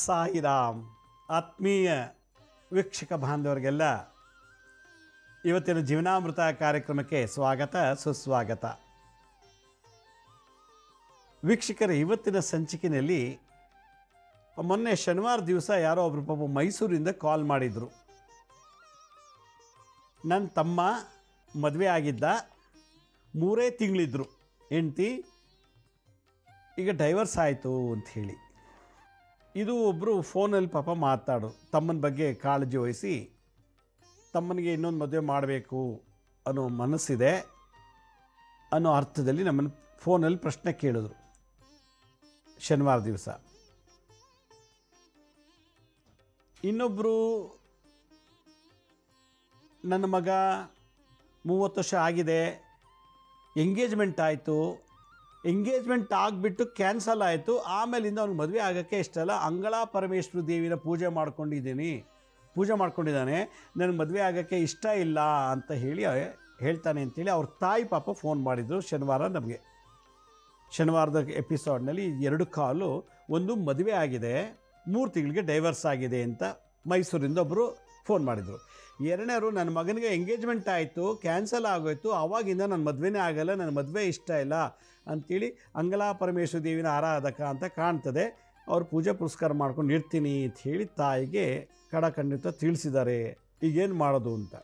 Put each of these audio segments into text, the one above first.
ಸಾಯಿರಾಮ್. ಆತ್ಮೀಯ ವೀಕ್ಷಕ ಬಾಂಧವರಿಗೆಲ್ಲ ಇವತ್ತಿನ ಜೀವನಾಮೃತ ಕಾರ್ಯಕ್ರಮಕ್ಕೆ ಸ್ವಾಗತ ಸುಸ್ವಾಗತ. ವೀಕ್ಷಕರ, ಇವತ್ತಿನ ಸಂಚಿಕೆಯಲ್ಲಿ ಮೊನ್ನೆ ಶನಿವಾರ ದಿವಸ ಯಾರೋ ಒಬ್ಬರು ಪಾಪ ಮೈಸೂರಿಂದ ಕಾಲ್ ಮಾಡಿದರು. ನನ್ನ ತಮ್ಮ ಮದುವೆ ಆಗಿದ್ದ, 3 ತಿಂಗಳಿದ್ರು, ಹೆಂಡ್ತಿ ಈಗ ಡೈವರ್ಸ್ ಆಯಿತು ಅಂಥೇಳಿ. ಇದು ಒಬ್ಬರು ಫೋನಲ್ಲಿ ಪಾಪ ಮಾತಾಡೋರು, ತಮ್ಮನ ಬಗ್ಗೆ ಕಾಳಜಿ ವಹಿಸಿ ತಮ್ಮನಿಗೆ ಇನ್ನೊಂದು ಮದುವೆ ಮಾಡಬೇಕು ಅನ್ನೋ ಮನಸ್ಸಿದೆ ಅನ್ನೋ ಅರ್ಥದಲ್ಲಿ ನಮ್ಮನ್ನು ಫೋನಲ್ಲಿ ಪ್ರಶ್ನೆ ಕೇಳಿದ್ರು ಶನಿವಾರ ದಿವಸ. ಇನ್ನೊಬ್ಬರು, ನನ್ನ ಮಗ 30 ವರ್ಷ ಆಗಿದೆ, ಎಂಗೇಜ್ಮೆಂಟ್ ಆಯಿತು, ಎಂಗೇಜ್ಮೆಂಟ್ ಆಗಿಬಿಟ್ಟು ಕ್ಯಾನ್ಸಲ್ ಆಯಿತು, ಆಮೇಲಿಂದ ಅವ್ನಿಗೆ ಮದುವೆ ಆಗೋಕ್ಕೆ ಇಷ್ಟಲ್ಲ, ಅಂಗಳ ಪರಮೇಶ್ವರಿ ದೇವಿನ ಪೂಜೆ ಮಾಡ್ಕೊಂಡಿದ್ದಾನೆ, ನನಗೆ ಮದುವೆ ಆಗೋಕ್ಕೆ ಇಷ್ಟ ಇಲ್ಲ ಅಂತ ಹೇಳ್ತಾನೆ ಅಂತೇಳಿ ಅವ್ರ ತಾಯಿ ಪಾಪ ಫೋನ್ ಮಾಡಿದರು ಶನಿವಾರ ನಮಗೆ. ಶನಿವಾರದ ಎಪಿಸೋಡ್ನಲ್ಲಿ 2 ಕಾಲು, ಒಂದು ಮದುವೆ ಆಗಿದೆ, 3 ತಿಂಗಳಿಗೆ ಡೈವರ್ಸ್ ಆಗಿದೆ ಅಂತ ಮೈಸೂರಿಂದ ಒಬ್ಬರು ಫೋನ್ ಮಾಡಿದರು. 2ನೇರು, ನನ್ನ ಮಗನಿಗೆ ಎಂಗೇಜ್ಮೆಂಟ್ ಆಯಿತು, ಕ್ಯಾನ್ಸಲ್ ಆಗೋಯ್ತು, ಆವಾಗಿಂದ ನನ್ನ ಮದುವೆನೇ ಆಗಲ್ಲ, ನನ್ನ ಮದುವೆ ಇಷ್ಟ ಇಲ್ಲ ಅಂಥೇಳಿ ಅಂಗಲಾ ಪರಮೇಶ್ವರಿ ದೇವಿನ ಆರಾಧಕ ಅಂತ ಕಾಣ್ತದೆ, ಅವ್ರು ಪೂಜೆ ಪುರಸ್ಕಾರ ಮಾಡ್ಕೊಂಡು ಇರ್ತೀನಿ ಅಂತ ಹೇಳಿ ತಾಯಿಗೆ ಖಡಾಖಂಡಿತ ತಿಳಿಸಿದ್ದಾರೆ. ಈಗೇನು ಮಾಡೋದು ಅಂತ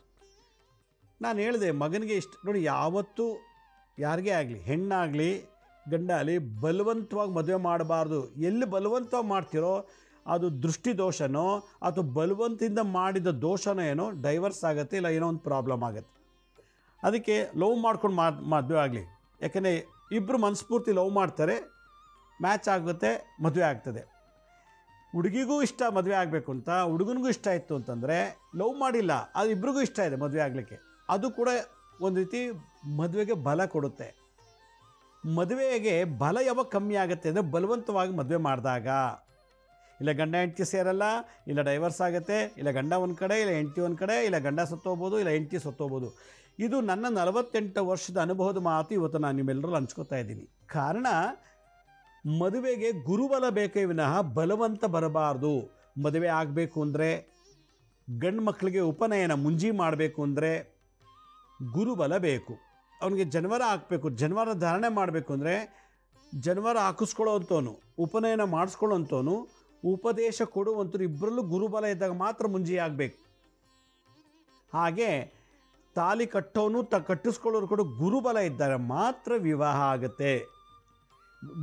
ನಾನು ಹೇಳಿದೆ. ಮಗನಿಗೆ ಇಷ್ಟ ನೋಡಿ, ಯಾವತ್ತೂ ಯಾರಿಗೇ ಆಗಲಿ, ಹೆಣ್ಣಾಗಲಿ ಗಂಡ ಆಗಲಿ, ಬಲವಂತವಾಗಿ ಮದುವೆ ಮಾಡಬಾರ್ದು. ಎಲ್ಲಿ ಬಲವಂತವಾಗಿ ಮಾಡ್ತಿರೋ ಅದು ದೃಷ್ಟಿ ದೋಷನೋ ಅಥವಾ ಬಲವಂತದಿಂದ ಮಾಡಿದ ದೋಷನೋ ಏನೋ ಡೈವರ್ಸ್ ಆಗುತ್ತೆ, ಇಲ್ಲ ಏನೋ ಒಂದು ಪ್ರಾಬ್ಲಮ್ ಆಗುತ್ತೆ. ಅದಕ್ಕೆ ಲವ್ ಮಾಡ್ಕೊಂಡು ಮದುವೆ ಆಗಲಿ, ಯಾಕೆಂದರೆ ಇಬ್ಬರು ಮನಸ್ಫೂರ್ತಿ ಲವ್ ಮಾಡ್ತಾರೆ, ಮ್ಯಾಚ್ ಆಗುತ್ತೆ, ಮದುವೆ ಆಗ್ತದೆ. ಹುಡುಗಿಗೂ ಇಷ್ಟ ಮದುವೆ ಆಗಬೇಕು ಅಂತ, ಹುಡುಗನಿಗೂ ಇಷ್ಟ ಇತ್ತು ಅಂತಂದರೆ ಲವ್ ಮಾಡಿಲ್ಲ, ಅದು ಇಬ್ರಿಗೂ ಇಷ್ಟ ಇದೆ ಮದುವೆ ಆಗಲಿಕ್ಕೆ, ಅದು ಕೂಡ ಒಂದು ರೀತಿ ಮದುವೆಗೆ ಬಲ ಕೊಡುತ್ತೆ. ಮದುವೆಗೆ ಬಲ ಯಾವಾಗ ಕಮ್ಮಿ ಆಗುತ್ತೆ ಅಂದರೆ ಬಲವಂತವಾಗಿ ಮದುವೆ ಮಾಡಿದಾಗ. ಇಲ್ಲ ಗಂಡ ಹೆಂಡತಿ ಸೇರಲ್ಲ, ಇಲ್ಲ ಡೈವರ್ಸ್ ಆಗುತ್ತೆ, ಇಲ್ಲ ಗಂಡ ಒಂದು ಕಡೆ, ಇಲ್ಲ ಹೆಂಡತಿ ಒಂದು ಕಡೆ, ಇಲ್ಲ ಗಂಡ ಸತ್ತೋಗ್ಬೋದು, ಇಲ್ಲ ಹೆಂಡತಿ ಸತ್ತೋಗ್ಬೋದು. ಇದು ನನ್ನ 48 ವರ್ಷದ ಅನುಭವದ ಮಾತು ಇವತ್ತು ನಾನು ನಿಮ್ಮೆಲ್ಲರೂ ಹಂಚ್ಕೋತಾ ಇದ್ದೀನಿ. ಕಾರಣ, ಮದುವೆಗೆ ಗುರುಬಲ ಬೇಕೇ ವಿನಃ ಬಲವಂತ ಬರಬಾರ್ದು. ಮದುವೆ ಆಗಬೇಕು ಅಂದರೆ, ಗಂಡು ಮಕ್ಕಳಿಗೆ ಉಪನಯನ ಮುಂಜಿ ಮಾಡಬೇಕು ಅಂದರೆ ಗುರುಬಲ ಬೇಕು. ಅವನಿಗೆ ಜನವರ ಹಾಕಬೇಕು, ಜನವರ ಧಾರಣೆ ಮಾಡಬೇಕು ಅಂದರೆ ಜನವರ ಹಾಕಿಸ್ಕೊಳ್ಳೋವಂಥವನು, ಉಪನಯನ ಮಾಡಿಸ್ಕೊಳ್ಳೋವಂಥವನು, ಉಪದೇಶ ಕೊಡುವಂಥವ್ರು ಇಬ್ಬರಲ್ಲೂ ಗುರುಬಲ ಇದ್ದಾಗ ಮಾತ್ರ ಮುಂಜಿ ಆಗಬೇಕು. ಹಾಗೆ ತಾಲಿ ಕಟ್ಟೋನು ಕಟ್ಟಿಸ್ಕೊಳ್ಳೋರು ಕೂಡ ಗುರುಬಲ ಇದ್ದಾಗ ಮಾತ್ರ ವಿವಾಹ ಆಗುತ್ತೆ.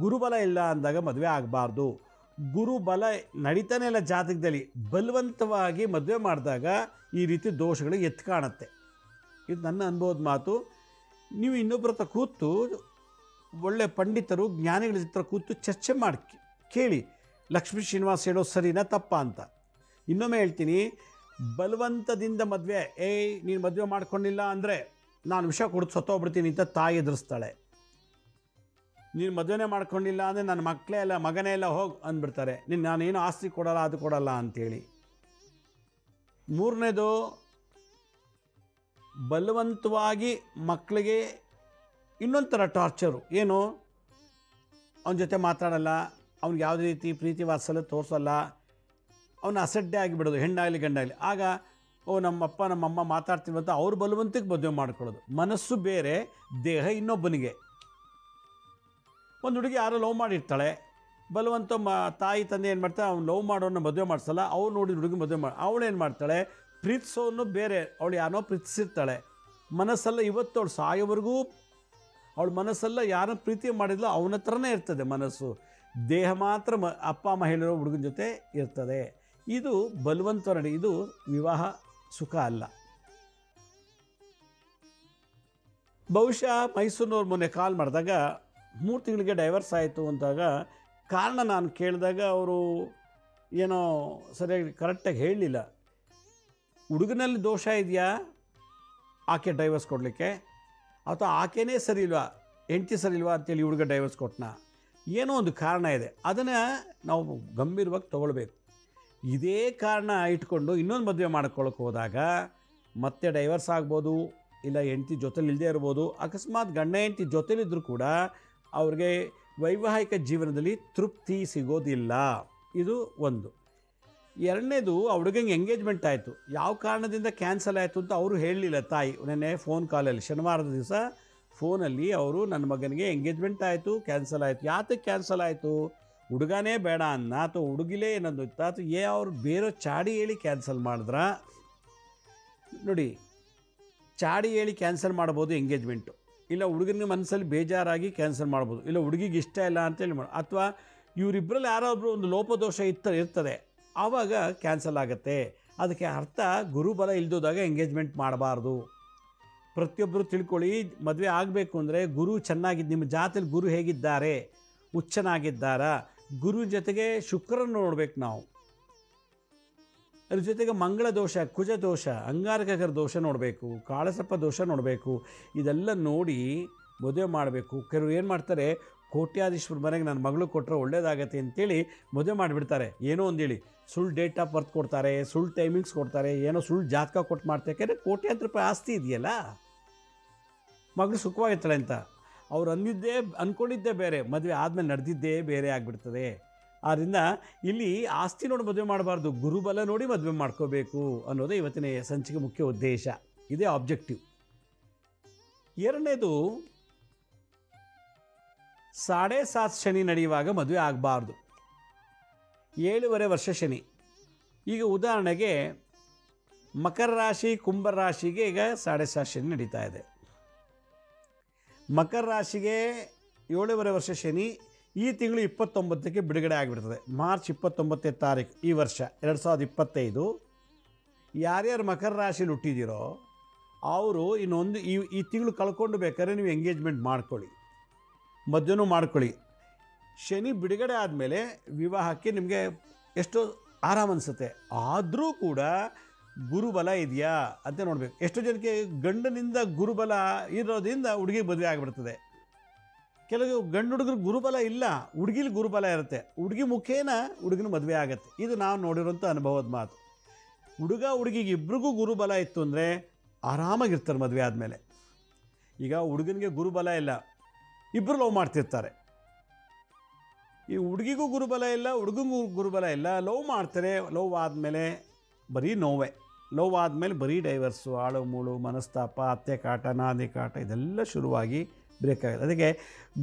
ಗುರುಬಲ ಇಲ್ಲ ಅಂದಾಗ ಮದುವೆ ಆಗಬಾರ್ದು. ಗುರುಬಲ ನಡೀತಾನೆ ಇಲ್ಲ ಜಾತಕದಲ್ಲಿ, ಬಲವಂತವಾಗಿ ಮದುವೆ ಮಾಡಿದಾಗ ಈ ರೀತಿ ದೋಷಗಳು ಎತ್ತು ಕಾಣುತ್ತೆ. ಇದು ನನ್ನ ಅನುಭವದ ಮಾತು. ನೀವು ಇನ್ನೊಬ್ಬರ ಹತ್ರ ಕೂತು, ಒಳ್ಳೆ ಪಂಡಿತರು ಜ್ಞಾನಿಗಳ ಹತ್ರ ಕೂತು ಚರ್ಚೆ ಮಾಡಿ ಕೇಳಿ, ಲಕ್ಷ್ಮೀ ಶ್ರೀನಿವಾಸ್ ಹೇಳೋದು ಸರಿನಾ ತಪ್ಪಾ ಅಂತ. ಇನ್ನೊಮ್ಮೆ ಹೇಳ್ತೀನಿ, ಬಲವಂತದಿಂದ ಮದುವೆ, ನೀನು ಮದುವೆ ಮಾಡ್ಕೊಂಡಿಲ್ಲ ಅಂದರೆ ನಾನು ವಿಷ ಕೊಡ್ತು ಸತ್ತೋಗ್ಬಿಡ್ತೀನಿ ಅಂತ ತಾಯಿ ಎದುರಿಸ್ತಾಳೆ. ನೀನು ಮದುವೆನೇ ಮಾಡ್ಕೊಂಡಿಲ್ಲ ಅಂದರೆ ನನ್ನ ಮಕ್ಕಳೇ ಎಲ್ಲ, ಮಗನೇ ಎಲ್ಲ ಹೋಗಿ ಅಂದ್ಬಿಡ್ತಾರೆ, ನಾನೇನು ಆಸ್ತಿ ಕೊಡಲ್ಲ, ಅದು ಕೊಡಲ್ಲ ಅಂಥೇಳಿ. 3ನೇದು, ಬಲವಂತವಾಗಿ ಮಕ್ಕಳಿಗೆ ಇನ್ನೊಂದು ಥರ ಟಾರ್ಚರು. ಏನು, ಅವನ ಜೊತೆ ಮಾತಾಡಲ್ಲ, ಅವ್ನಿಗೆ ಯಾವುದೇ ರೀತಿ ಪ್ರೀತಿ ವಾತ್ಸಲ್ಯ ತೋರಿಸಲ್ಲ, ಅವನ ಅಸಡ್ಡೆ ಆಗಿಬಿಡೋದು, ಹೆಣ್ಣಾಗಲಿ ಗಂಡಾಗಲಿ. ಆಗ ನಮ್ಮಪ್ಪ ನಮ್ಮಮ್ಮ ಮಾತಾಡ್ತೀವಿ ಅಂತ ಅವ್ರು ಬಲವಂತಕ್ಕೆ ಮದುವೆ ಮಾಡ್ಕೊಳ್ಳೋದು. ಮನಸ್ಸು ಬೇರೆ, ದೇಹ ಇನ್ನೊಬ್ಬನಿಗೆ. ಒಂದು ಹುಡುಗಿ ಯಾರೋ ಲವ್ ಮಾಡಿರ್ತಾಳೆ, ಬಲವಂತ ತಾಯಿ ತಂದೆ ಏನು ಮಾಡ್ತಾಳೆ, ಅವ್ನು ಲವ್ ಮಾಡೋನ್ನ ಮದುವೆ ಮಾಡಿಸಲ್ಲ, ಅವ್ರು ನೋಡಿ ಹುಡುಗಿ ಮದುವೆ ಅವಳು ಏನು ಮಾಡ್ತಾಳೆ, ಪ್ರೀತಿಸೋನು ಬೇರೆ, ಅವಳು ಯಾರೋ ಪ್ರೀತಿಸಿರ್ತಾಳೆ. ಮನಸ್ಸೆಲ್ಲ ಇವತ್ತು ಅವಳು ಸಾಯೋವರೆಗೂ ಅವಳ ಮನಸ್ಸೆಲ್ಲ ಯಾರನ್ನ ಪ್ರೀತಿ ಮಾಡಿದ್ಲೋ ಅವನ ಹತ್ರನೇ ಇರ್ತದೆ ಮನಸ್ಸು. ದೇಹ ಮಾತ್ರ ಅಪ್ಪ ಅಮ್ಮ ಹೇಳಿರೋ ಹುಡುಗನ ಜೊತೆ ಇರ್ತದೆ. ಇದು ಬಲವಂತ ನಡಿ, ಇದು ವಿವಾಹ ಸುಖ ಅಲ್ಲ. ಬಹುಶಃ ಮೈಸೂರಿನವ್ರು ಮೊನ್ನೆ ಕಾಲ್ ಮಾಡಿದಾಗ 3 ತಿಂಗಳಿಗೆ ಡೈವರ್ಸ್ ಆಯಿತು ಅಂದಾಗ ಕಾರಣ ನಾನು ಕೇಳಿದಾಗ ಅವರು ಏನೋ ಸರಿಯಾಗಿ ಕರೆಕ್ಟಾಗಿ ಹೇಳಲಿಲ್ಲ. ಹುಡುಗನಲ್ಲಿ ದೋಷ ಇದೆಯಾ ಆಕೆ ಡೈವರ್ಸ್ ಕೊಡಲಿಕ್ಕೆ, ಅಥವಾ ಆಕೆನೇ ಸರಿ ಇಲ್ವಾ, ಹೆಂಡತಿ ಸರಿ ಇಲ್ವಾ ಅಂತೇಳಿ ಹುಡುಗ ಡೈವರ್ಸ್ ಕೊಟ್ಟನ, ಏನೋ ಒಂದು ಕಾರಣ ಇದೆ. ಅದನ್ನು ನಾವು ಗಂಭೀರವಾಗಿ ತೊಗೊಳ್ಬೇಕು. ಇದೇ ಕಾರಣ ಇಟ್ಕೊಂಡು ಇನ್ನೊಂದು ಮದುವೆ ಮಾಡ್ಕೊಳ್ಳೋಕೆ ಹೋದಾಗ ಮತ್ತೆ ಡೈವರ್ಸ್ ಆಗ್ಬೋದು, ಇಲ್ಲ ಹೆಂಡತಿ ಜೊತೆಲಿ ಇಲ್ಲದೇ ಇರ್ಬೋದು. ಅಕಸ್ಮಾತ್ ಗಂಡ ಹೆಂಡತಿ ಜೊತೆಲಿದ್ದರೂ ಕೂಡ ಅವ್ರಿಗೆ ವೈವಾಹಿಕ ಜೀವನದಲ್ಲಿ ತೃಪ್ತಿ ಸಿಗೋದಿಲ್ಲ. ಇದು ಒಂದು. ಎರಡನೇದು ಆ ಹುಡುಗಂಗೆ ಎಂಗೇಜ್ಮೆಂಟ್ ಆಯಿತು. ಯಾವ ಕಾರಣದಿಂದ ಕ್ಯಾನ್ಸಲ್ ಆಯಿತು ಅಂತ ಅವರು ಹೇಳಲಿಲ್ಲ ತಾಯಿ. ನೆನ್ನೆ ಫೋನ್ ಕಾಲಲ್ಲಿ ಶನಿವಾರದ ದಿವಸ ಫೋನಲ್ಲಿ ಅವರು ನನ್ನ ಮಗನಿಗೆ ಎಂಗೇಜ್ಮೆಂಟ್ ಆಯಿತು, ಕ್ಯಾನ್ಸಲ್ ಆಯಿತು. ಯಾತಕ್ಕೆ ಕ್ಯಾನ್ಸಲ್ ಆಯಿತು? ಹುಡುಗನೇ ಬೇಡ ಅನ್ನ ಅಥವಾ ಹುಡುಗಿಲೇ ಏನಂದು ಇತ್ತ ಅಥವಾ ಅವ್ರು ಬೇರೆ ಚಾಡಿ ಹೇಳಿ ಕ್ಯಾನ್ಸಲ್ ಮಾಡಿದ್ರ? ನೋಡಿ, ಚಾಡಿ ಹೇಳಿ ಕ್ಯಾನ್ಸಲ್ ಮಾಡ್ಬೋದು ಎಂಗೇಜ್ಮೆಂಟು, ಇಲ್ಲ ಹುಡುಗನಿಗೆ ಮನಸ್ಸಲ್ಲಿ ಬೇಜಾರಾಗಿ ಕ್ಯಾನ್ಸಲ್ ಮಾಡ್ಬೋದು, ಇಲ್ಲ ಹುಡುಗಿಗೆ ಇಷ್ಟ ಇಲ್ಲ ಅಂತೇಳಿ ಅಥವಾ ಇವರಿಬ್ಬರಲ್ಲಿ ಯಾರೊಬ್ಬರು ಒಂದು ಲೋಪದೋಷ ಇರ್ತದೆ, ಆವಾಗ ಕ್ಯಾನ್ಸಲ್ ಆಗುತ್ತೆ. ಅದಕ್ಕೆ ಅರ್ಥ ಗುರುಬಲ ಇಲ್ದೋದಾಗ ಎಂಗೇಜ್ಮೆಂಟ್ ಮಾಡಬಾರ್ದು. ಪ್ರತಿಯೊಬ್ಬರು ತಿಳ್ಕೊಳ್ಳಿ, ಮದುವೆ ಆಗಬೇಕು ಅಂದರೆ ಗುರು ಚೆನ್ನಾಗಿದ್ದು, ನಿಮ್ಮ ಜಾತಿಯಲ್ಲಿ ಗುರು ಹೇಗಿದ್ದಾರೆ, ಉಚ್ಚನಾಗಿದ್ದಾರಾ, ಗುರು ಜೊತೆಗೆ ಶುಕ್ರನ ನೋಡ್ಬೇಕು ನಾವು, ಅದ್ರ ಜೊತೆಗೆ ಮಂಗಳ ದೋಷ, ಕುಜ ದೋಷ, ಅಂಗಾರಕರ ದೋಷ ನೋಡಬೇಕು, ಕಾಳಸರ್ಪ ದೋಷ ನೋಡಬೇಕು. ಇದೆಲ್ಲ ನೋಡಿ ಮದುವೆ ಮಾಡಬೇಕು. ಕೆಲವರು ಏನು ಮಾಡ್ತಾರೆ, ಕೋಟ್ಯಾಧೀಶ್ವರ ಮನೆಗೆ ನನ್ನ ಮಗಳು ಕೊಟ್ಟರೆ ಒಳ್ಳೇದಾಗತ್ತೆ ಅಂತೇಳಿ ಮದುವೆ ಮಾಡಿಬಿಡ್ತಾರೆ. ಏನೋ ಒಂದೇಳಿ ಸುಳ್ಳು ಡೇಟ್ ಆಫ್ ಬರ್ತ್ ಕೊಡ್ತಾರೆ, ಸುಳ್ಳು ಟೈಮಿಂಗ್ಸ್ ಕೊಡ್ತಾರೆ, ಏನೋ ಸುಳ್ಳು ಜಾತಕ ಕೊಟ್ಟು ಮಾಡ್ತಾರೆ. ಯಾಕೆಂದರೆ ಕೋಟ್ಯಾಂತರ ರೂಪಾಯಿ ಆಸ್ತಿ ಇದೆಯಲ್ಲ, ಮಗಳು ಸುಖವಾಗಿರ್ತಾಳೆ ಅಂತ ಅವ್ರು ಅಂದ್ಕೊಂಡಿದ್ದೇ ಬೇರೆ, ಮದುವೆ ಆದಮೇಲೆ ನಡೆದಿದ್ದೇ ಬೇರೆ ಆಗಿಬಿಡ್ತದೆ. ಆದ್ದರಿಂದ ಇಲ್ಲಿ ಆಸ್ತಿ ನೋಡಿ ಮದುವೆ ಮಾಡಬಾರ್ದು, ಗುರುಬಲ ನೋಡಿ ಮದುವೆ ಮಾಡ್ಕೋಬೇಕು ಅನ್ನೋದೇ ಇವತ್ತಿನ ಸಂಚಿಕೆ ಮುಖ್ಯ ಉದ್ದೇಶ. ಇದೇ ಆಬ್ಜೆಕ್ಟಿವ್. ಎರಡನೇದು, 7.5 ಶನಿ ನಡೆಯುವಾಗ ಮದುವೆ ಆಗಬಾರ್ದು. 7.5 ವರ್ಷ ಶನಿ. ಈಗ ಉದಾಹರಣೆಗೆ ಮಕರ ರಾಶಿ, ಕುಂಭ ರಾಶಿಗೆ ಈಗ 7.5 ಶನಿ ನಡೀತಾ ಇದೆ. ಮಕರ ರಾಶಿಗೆ 7.5 ವರ್ಷ ಶನಿ ಈ ತಿಂಗಳು 29ಕ್ಕೆ ಬಿಡುಗಡೆ ಆಗಿಬಿಡ್ತದೆ. ಮಾರ್ಚ್ 29ನೇ ತಾರೀಕು ಈ ವರ್ಷ 2025. ಯಾರ್ಯಾರು ಮಕರ ರಾಶಿಲಿ ಹುಟ್ಟಿದ್ದೀರೋ ಅವರು ಇನ್ನೊಂದು ಈ ತಿಂಗಳು ಕಳ್ಕೊಂಡು ಬೇಕಾದ್ರೆ ನೀವು ಎಂಗೇಜ್ಮೆಂಟ್ ಮಾಡ್ಕೊಳ್ಳಿ, ಮದುವೆನೂ ಮಾಡ್ಕೊಳ್ಳಿ. ಶನಿ ಬಿಡುಗಡೆ ಆದಮೇಲೆ ವಿವಾಹಕ್ಕೆ ನಿಮಗೆ ಎಷ್ಟೋ ಆರಾಮ ಅನಿಸುತ್ತೆ. ಆದರೂ ಕೂಡ ಗುರುಬಲ ಇದೆಯಾ ಅಂತ ನೋಡಬೇಕು. ಎಷ್ಟೋ ಜನಕ್ಕೆ ಗಂಡನಿಂದ ಗುರುಬಲ ಇರೋದ್ರಿಂದ ಹುಡುಗಿ ಮದುವೆ ಆಗಿಬಿಡ್ತದೆ. ಕೆಲವು ಗಂಡು ಹುಡುಗರು ಗುರುಬಲ ಇಲ್ಲ, ಹುಡುಗಿಲಿ ಗುರುಬಲ ಇರುತ್ತೆ, ಹುಡುಗಿ ಮುಖೇನ ಹುಡುಗನ ಮದುವೆ ಆಗುತ್ತೆ. ಇದು ನಾವು ನೋಡಿರೋಂಥ ಅನುಭವದ ಮಾತು. ಹುಡುಗ ಹುಡುಗಿಗೆ ಇಬ್ರಿಗೂ ಗುರುಬಲ ಇತ್ತು ಅಂದರೆ ಆರಾಮಾಗಿರ್ತಾರೆ ಮದುವೆ ಆದಮೇಲೆ. ಈಗ ಹುಡುಗನಿಗೆ ಗುರುಬಲ ಇಲ್ಲ, ಇಬ್ಬರು ಲವ್ ಮಾಡ್ತಿರ್ತಾರೆ. ಈ ಹುಡುಗಿಗೂ ಗುರುಬಲ ಇಲ್ಲ, ಹುಡುಗನಿಗೂ ಗುರುಬಲ ಇಲ್ಲ, ಲವ್ ಮಾಡ್ತಾರೆ. ಲವ್ ಆದಮೇಲೆ ಬರೀ ನೋವೇ, ಲವ್ ಆದಮೇಲೆ ಬರೀ ಡೈವರ್ಸು, ಆಳು ಮೂಳು, ಮನಸ್ತಾಪ, ಅತ್ತೆ ಕಾಟ, ನಾದಿ ಕಾಟ, ಇದೆಲ್ಲ ಶುರುವಾಗಿ ಬ್ರೇಕ್ ಆಗುತ್ತೆ. ಅದಕ್ಕೆ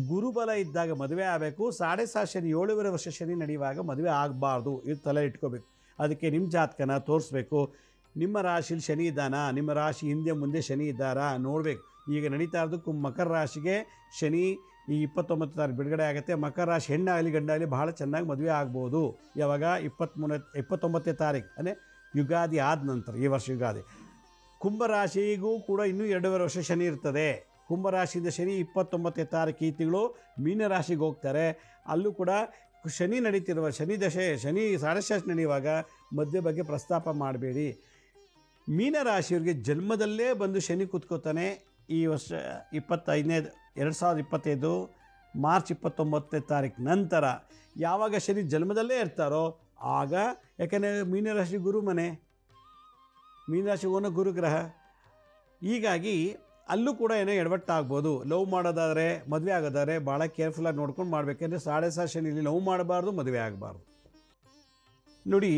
ಗುರುಬಲ ಇದ್ದಾಗ ಮದುವೆ ಆಗಬೇಕು. 7.5 ಶನಿ, 7.5 ವರ್ಷ ಶನಿ ನಡೆಯುವಾಗ ಮದುವೆ ಆಗಬಾರ್ದು. ಇದು ತಲೆ ಇಟ್ಕೋಬೇಕು. ಅದಕ್ಕೆ ನಿಮ್ಮ ಜಾತಕನ ತೋರಿಸ್ಬೇಕು. ನಿಮ್ಮ ರಾಶಿಲಿ ಶನಿ ಇದ್ದಾನಾ, ನಿಮ್ಮ ರಾಶಿ ಹಿಂದೆ ಮುಂದೆ ಶನಿ ಇದ್ದಾರಾ ನೋಡಬೇಕು. ಈಗ ನಡೀತಾ ಇರೋದಕ್ಕೂ ಮಕರ ರಾಶಿಗೆ ಶನಿ ಈ 29 ತಾರೀಕು ಬಿಡುಗಡೆ ಆಗುತ್ತೆ. ಮಕರ ರಾಶಿ ಹೆಣ್ಣಾಗಲಿ ಗಂಡಾಗಲಿ ಭಾಳ ಚೆನ್ನಾಗಿ ಮದುವೆ ಆಗ್ಬೋದು. ಯಾವಾಗ 29ನೇ ತಾರೀಕು ಅಂದರೆ ಯುಗಾದಿ ಆದ ನಂತರ, ಈ ವರ್ಷ ಯುಗಾದಿ. ಕುಂಭರಾಶಿಗೂ ಕೂಡ ಇನ್ನೂ 2.5 ವರ್ಷ ಶನಿ ಇರ್ತದೆ. ಕುಂಭರಾಶಿಯಿಂದ ಶನಿ 29ನೇ ತಾರೀಕು ಈ ತಿಂಗಳು ಮೀನರಾಶಿಗೆ ಹೋಗ್ತಾರೆ. ಅಲ್ಲೂ ಕೂಡ ಶನಿ ನಡೀತಿರುವ ಶನಿ ದಶೆ, ಶನಿ 7.5 ನಡೆಯುವಾಗ ಮದುವೆ ಬಗ್ಗೆ ಪ್ರಸ್ತಾಪ ಮಾಡಬೇಡಿ. ಮೀನರಾಶಿಯವರಿಗೆ ಜನ್ಮದಲ್ಲೇ ಬಂದು ಶನಿ ಕೂತ್ಕೋತಾನೆ. ಈ ವರ್ಷ 2025 ಮಾರ್ಚ್ 29ನೇ ತಾರೀಕು ನಂತರ ಯಾವಾಗ ಶನಿ ಜನ್ಮದಲ್ಲೇ ಇರ್ತಾರೋ ಆಗ, ಯಾಕೆಂದರೆ ಮೀನರಾಶಿ ಗುರು ಮನೆ, ಮೀನರಾಶಿ ಓನೋ ಗುರುಗ್ರಹ. ಹೀಗಾಗಿ ಅಲ್ಲೂ ಕೂಡ ಏನೋ ಎಡವಟ್ಟಾಗ್ಬೋದು. ಲವ್ ಮಾಡೋದಾದರೆ, ಮದುವೆ ಆಗೋದಾದರೆ ಭಾಳ ಕೇರ್ಫುಲ್ಲಾಗಿ ನೋಡ್ಕೊಂಡು ಮಾಡಬೇಕೆಂದರೆ 7.5 ಶನಿಲಿ ಲವ್ ಮಾಡಬಾರ್ದು, ಮದುವೆ ಆಗಬಾರ್ದು. ನೋಡಿ,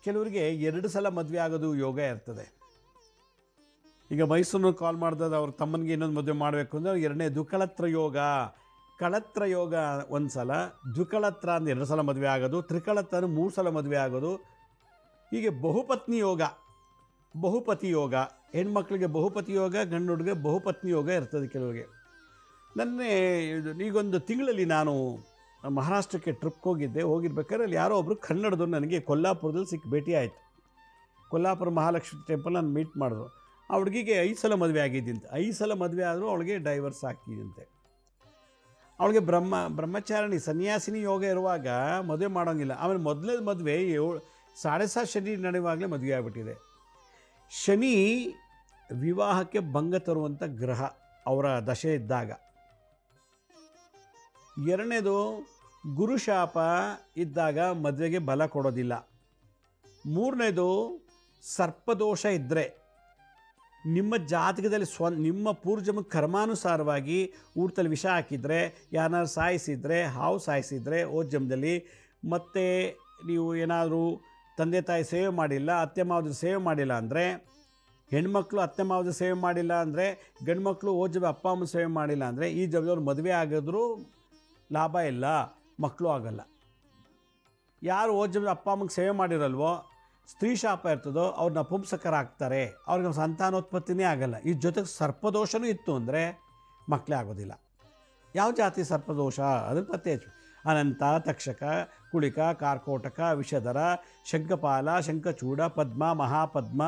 ಕೆಲವರಿಗೆ 2 ಸಲ ಮದುವೆ ಆಗೋದು ಯೋಗ ಇರ್ತದೆ. ಈಗ ಮೈಸೂರಿನ ಕಾಲ್ ಮಾಡಿದಾಗ ಅವ್ರ ತಮ್ಮನಿಗೆ ಇನ್ನೊಂದು ಮದುವೆ ಮಾಡಬೇಕು ಅಂದರೆ ಎರಡನೇ ದ್ವಿಕಳತ್ರ ಯೋಗ. ಕಳತ್ರ ಯೋಗ 1 ಸಲ, ದ್ವಿಕಳತ್ರ ಅಂದರೆ 2 ಸಲ ಮದುವೆ ಆಗೋದು, ತ್ರಿಕಳತ್ರ ಅಂದರೆ 3 ಸಲ ಮದುವೆ ಆಗೋದು. ಹೀಗೆ ಬಹುಪತ್ನಿ ಯೋಗ, ಬಹುಪತಿ ಯೋಗ. ಹೆಣ್ಮಕ್ಳಿಗೆ ಬಹುಪತಿ ಯೋಗ, ಗಂಡು ಹುಡುಗ ಬಹುಪತ್ನಿ ಯೋಗ ಇರ್ತದೆ ಕೆಲವರಿಗೆ. ಈಗೊಂದು ತಿಂಗಳಲ್ಲಿ ನಾನು ಮಹಾರಾಷ್ಟ್ರಕ್ಕೆ ಟ್ರಿಪ್ಗೆ ಹೋಗಿರ್ಬೇಕಾದ್ರೆ ಅಲ್ಲಿ ಯಾರೋ ಒಬ್ಬರು ಕನ್ನಡದವ್ರು ನನಗೆ ಕೊಲ್ಲಾಪುರದಲ್ಲಿ ಭೇಟಿ ಆಯಿತು. ಕೊಲ್ಲಾಪುರ ಮಹಾಲಕ್ಷ್ಮಿ ಟೆಂಪಲ್ ನಾನು ಮೀಟ್ ಮಾಡಿದ್ರು. ಆ ಹುಡುಗಿಗೆ 5 ಸಲ ಮದುವೆ ಆಗಿದ್ದಂತೆ. 5 ಸಲ ಮದುವೆ ಆದರೂ ಅವಳಿಗೆ ಡೈವರ್ಸ್ ಆಗ್ತಿದ್ದಂತೆ. ಅವಳಿಗೆ ಬ್ರಹ್ಮಚಾರಿಣಿ ಸನ್ಯಾಸಿನಿ ಯೋಗ ಇರುವಾಗ ಮದುವೆ ಮಾಡೋಂಗಿಲ್ಲ. ಆಮೇಲೆ ಮೊದಲೇ ಮದುವೆ 7.5 ಶನಿ ನಡೆಯುವಾಗಲೇ ಮದುವೆ ಆಗಿಬಿಟ್ಟಿದೆ. ಶನಿ ವಿವಾಹಕ್ಕೆ ಭಂಗ ತರುವಂಥ ಗ್ರಹ ಅವರ ದಶೆ ಇದ್ದಾಗ. ಎರಡನೇದು, ಗುರುಶಾಪ ಇದ್ದಾಗ ಮದುವೆಗೆ ಬಲ ಕೊಡೋದಿಲ್ಲ. ಮೂರನೇದು, ಸರ್ಪದೋಷ ಇದ್ದರೆ, ನಿಮ್ಮ ಜಾತಕದಲ್ಲಿ ನಿಮ್ಮ ಪೂರ್ವಜನ್ಮ ಕರ್ಮಾನುಸಾರವಾಗಿ ಊಟದಲ್ಲಿ ವಿಷ ಹಾಕಿದರೆ, ಯಾರನ್ನಾರು ಸಾಯಿಸಿದರೆ, ಹಾವು ಸಾಯಿಸಿದರೆ ಓ ಜನ್ಮದಲ್ಲಿ, ಮತ್ತು ನೀವು ಏನಾದರೂ ತಂದೆ ತಾಯಿ ಸೇವೆ ಮಾಡಿಲ್ಲ, ಅತ್ತೆ ಮಾವನ ಸೇವೆ ಮಾಡಿಲ್ಲ ಅಂದರೆ, ಹೆಣ್ಮಕ್ಳು ಅತ್ತೆ ಮಾವನ ಸೇವೆ ಮಾಡಿಲ್ಲ ಅಂದರೆ, ಗಂಡು ಮಕ್ಕಳು ಓಜ ಅಪ್ಪ ಅಮ್ಮನ ಸೇವೆ ಮಾಡಿಲ್ಲ ಅಂದರೆ, ಈ ಜಗದವ್ರು ಮದುವೆ ಆಗಿದ್ರೂ ಲಾಭ ಇಲ್ಲ, ಮಕ್ಕಳು ಆಗಲ್ಲ. ಯಾರು ಓಜ ಅಪ್ಪ ಅಮ್ಮಗೆ ಸೇವೆ ಮಾಡಿರಲ್ವೋ, ಸ್ತ್ರೀ ಶಾಪ ಇರ್ತದೋ, ಅವ್ರು ನಪುಂಸಕರಾಗ್ತಾರೆ, ಅವ್ರಿಗೆ ಸಂತಾನೋತ್ಪತ್ತಿನೇ ಆಗಲ್ಲ. ಈ ಜೊತೆಗೆ ಸರ್ಪದೋಷನೂ ಇತ್ತು ಅಂದರೆ ಮಕ್ಕಳೇ ಆಗೋದಿಲ್ಲ. ಯಾವ ಜಾತಿ ಸರ್ಪದೋಷ ಅದನ್ನು ಪತ್ತೆ ಹಚ್ಚು. ಅನಂತ, ತಕ್ಷಕ, ಕುಳಿಕ, ಕಾರ್ಕೋಟಕ, ವಿಷಧರ, ಶಂಖಪಾಲ, ಶಂಖಚೂಡ, ಪದ್ಮ, ಮಹಾಪದ್ಮ,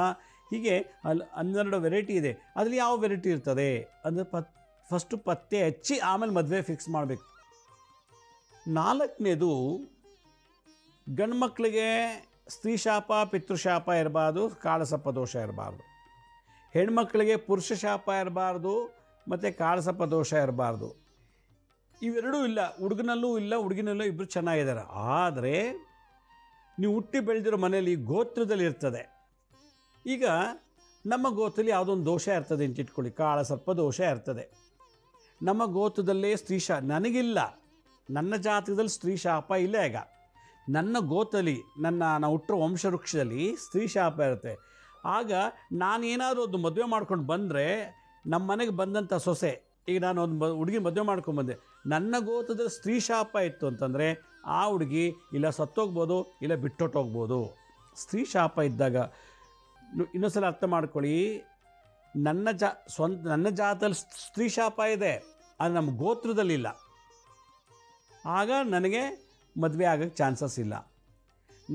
ಹೀಗೆ 12 ವೆರೈಟಿ ಇದೆ. ಅದರಲ್ಲಿ ಯಾವ ವೆರೈಟಿ ಇರ್ತದೆ ಅಂದರೆ ಫಸ್ಟು ಪತ್ತೆ ಹಚ್ಚಿ ಆಮೇಲೆ ಮದುವೆ ಫಿಕ್ಸ್ ಮಾಡಬೇಕು. 4ನೇದು, ಗಂಡು ಮಕ್ಕಳಿಗೆ ಸ್ತ್ರೀ ಶಾಪ ಪಿತೃಶಾಪ ಇರಬಾರ್ದು, ಕಾಳಸರ್ಪದೋಷ ಇರಬಾರ್ದು. ಹೆಣ್ಮಕ್ಳಿಗೆ ಪುರುಷ ಶಾಪ ಇರಬಾರ್ದು ಮತ್ತು ಕಾಳಸರ್ಪದೋಷ ಇರಬಾರ್ದು. ಇವೆರಡೂ ಇಲ್ಲ, ಹುಡುಗನಲ್ಲೂ ಇಲ್ಲ ಹುಡುಗಿನಲ್ಲೂ, ಇಬ್ಬರು ಚೆನ್ನಾಗಿದ್ದಾರೆ. ಆದರೆ ನೀವು ಹುಟ್ಟಿ ಬೆಳೆದಿರೋ ಮನೆಯಲ್ಲಿ ಗೋತ್ರದಲ್ಲಿ ಇರ್ತದೆ. ಈಗ ನಮ್ಮ ಗೋತ್ರದಲ್ಲಿ ಯಾವುದೊಂದು ದೋಷ ಇರ್ತದೆ ಅಂತ ಇಟ್ಕೊಳ್ಳಿ, ಕಾಳಸರ್ಪದೋಷ ಇರ್ತದೆ. ನಮ್ಮ ಗೋತ್ರದಲ್ಲೇ ನನಗಿಲ್ಲ, ನನ್ನ ಜಾತಕದಲ್ಲಿ ಸ್ತ್ರೀ ಶಾಪ ಇಲ್ಲ. ಈಗ ನನ್ನ ಗೋತಲಿ ನಾವು ಹುಟ್ಟಿರೋ ವಂಶವೃಕ್ಷದಲ್ಲಿ ಸ್ತ್ರೀ ಶಾಪ ಇರುತ್ತೆ. ಆಗ ನಾನೇನಾದರೂ ಒಂದು ಮದುವೆ ಮಾಡ್ಕೊಂಡು ಬಂದರೆ, ನಮ್ಮ ಮನೆಗೆ ಬಂದಂಥ ಸೊಸೆ, ಈಗ ನಾನು ಒಂದು ಹುಡುಗಿ ಮದುವೆ ಮಾಡ್ಕೊಂಡ್ಬಂದೆ, ನನ್ನ ಗೋತ್ರದಲ್ಲಿ ಸ್ತ್ರೀ ಶಾಪ ಇತ್ತು ಅಂತಂದರೆ ಆ ಹುಡುಗಿ ಇಲ್ಲ ಸತ್ತೋಗ್ಬೋದು, ಇಲ್ಲ ಬಿಟ್ಟೊಟ್ಟೋಗ್ಬೋದು. ಸ್ತ್ರೀ ಶಾಪ ಇದ್ದಾಗ ಇನ್ನೊಂದ್ಸಲ ಅರ್ಥ ಮಾಡ್ಕೊಳ್ಳಿ, ನನ್ನ ಜಾತದಲ್ಲಿ ಸ್ತ್ರೀ ಶಾಪ ಇದೆ, ಅದು ನಮ್ಮ ಗೋತ್ರದಲ್ಲಿಲ್ಲ. ಆಗ ನನಗೆ ಮದುವೆ ಆಗೋಕ್ಕೆ ಚಾನ್ಸಸ್ ಇಲ್ಲ.